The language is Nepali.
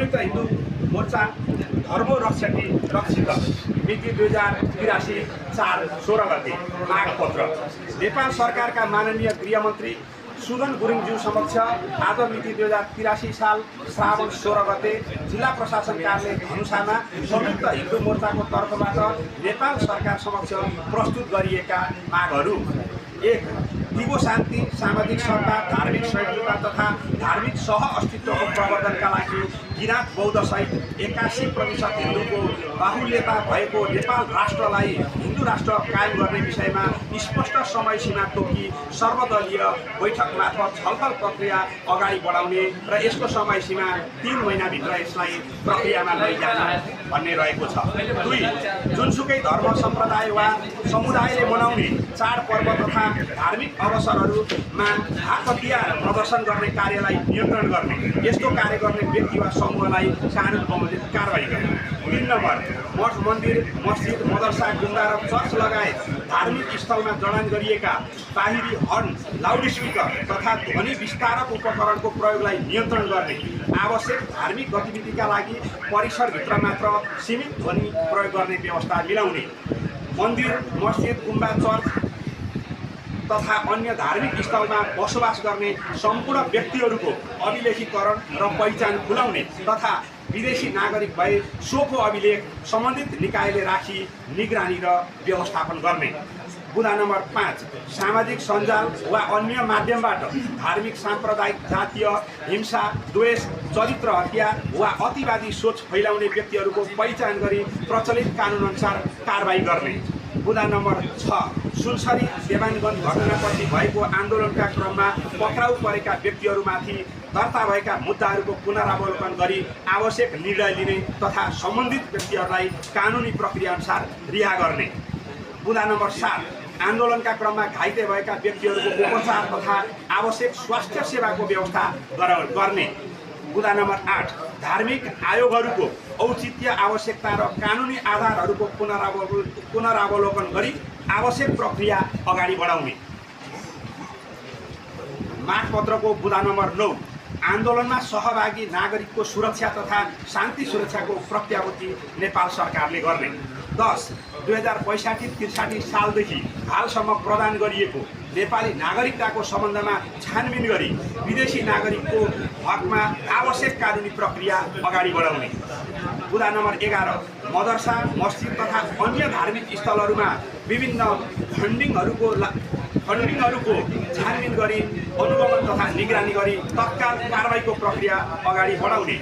संयुक्त हिन्दू मोर्चा धर्म रक्षित मिति 2083 4/16 गते मागपत्र नेपाल सरकारका माननीय गृहमन्त्री सुदन गुरुङज्यू समक्ष आज मिति 2083 साल श्रावण 16 गते जिल्ला प्रशासन कार्यालय धनुषामा संयुक्त हिन्दू मोर्चाको तर्फबाट नेपाल सरकार समक्ष प्रस्तुत गरिएका मागहरू: 1. दिगो शान्ति, सामाजिक सत्ता, धार्मिक सहिष्णुता तथा धार्मिक सह अस्तित्वको प्रवर्धनका लागि किराँत बौद्धसहित 81% हिन्दूको बाहुल्यता भएको नेपाल राष्ट्रलाई हिन्दू राष्ट्र कायम गर्ने विषयमा स्पष्ट समय सीमा तोकी सर्वदलीय बैठक मार्फत छलफल प्रक्रिया अगाडि बढाउने र यसको समय सीमा 3 महिनाभित्र यसलाई प्रक्रियामा लैजान भन्ने रहेको छ। 2. जुनसुकै धर्म सम्प्रदाय वा समुदायले मनाउने चाडपर्व तथा धार्मिक अवसरहरूमा हातहतियार प्रदर्शन गर्ने कार्यलाई नियन्त्रण गर्ने, यस्तो कार्य गर्ने व्यक्ति वा समूहलाई कानुन बमोजिम कारबाही गर्ने। 3 नम्बर, मठ मन्दिर, मस्जिद, मदरसा, गुम्बा र चर्च लगायत धार्मिक स्थलमा जडान गरिएका बाहिरी हर्न, लाउडस्पिकर तथा ध्वनि विस्तारक उपकरणको प्रयोगलाई नियन्त्रण गर्ने, आवश्यक धार्मिक गतिविधिका लागि परिसरभित्र मात्र सीमित ध्वनि प्रयोग गर्ने व्यवस्था मिलाउने, मन्दिर, मस्जिद, गुम्बा, चर्च तथा अन्य धार्मिक स्थलमा बसोबास गर्ने सम्पूर्ण व्यक्तिहरूको अभिलेखीकरण र पहिचान खुलाउने तथा विदेशी नागरिक भए सोको अभिलेख सम्बन्धित निकायले राखी निगरानी र व्यवस्थापन गर्ने। बुँदा नम्बर 5, सामाजिक सञ्जाल वा अन्य माध्यमबाट धार्मिक, साम्प्रदायिक, जातीय हिंसा, द्वेष, चरित्र हत्या वा अतिवादी सोच फैलाउने व्यक्तिहरूको पहिचान गरी प्रचलित कानुनअनुसार कारबाही गर्ने। बुँदा नम्बर 6, सुनसरी देवानगञ्ज घटनापछि भएको आन्दोलनका क्रममा पक्राउ परेका व्यक्तिहरूमाथि दर्ता भएका मुद्दाहरूको पुनरावलोकन गरी आवश्यक निर्णय लिने तथा सम्बन्धित व्यक्तिहरूलाई कानुनी प्रक्रियाअनुसार रिहा गर्ने। बुँदा नम्बर 7, आन्दोलनका क्रममा घाइते भएका व्यक्तिहरूको उपचार तथा आवश्यक स्वास्थ्य सेवाको व्यवस्था गर्ने। बुँदा नम्बर 8, धार्मिक आयोगहरूको औचित्य, आवश्यकता र कानुनी आधारहरूको पुनरावलोकन गरी आवश्यक प्रक्रिया अगाडि बढाउने। मागपत्रको बुँदा नम्बर 9, आन्दोलनमा सहभागी नागरिकको सुरक्षा तथा शान्ति सुरक्षाको प्रत्याभूति नेपाल सरकारले गर्ने। 10. 2065-63 सालदेखि हालसम्म प्रदान गरिएको नेपाली नागरिकताको सम्बन्धमा छानबिन गरी विदेशी नागरिकको हकमा आवश्यक कानुनी प्रक्रिया अगाडि बढाउने। बुँदा नम्बर 11, मदरसा, मस्जिद तथा अन्य धार्मिक स्थलहरूमा विभिन्न फन्डिङहरूको छानबिन गरी अनुगमन तथा निगरानी गरी तत्काल कारबाहीको प्रक्रिया अगाडि बढाउने।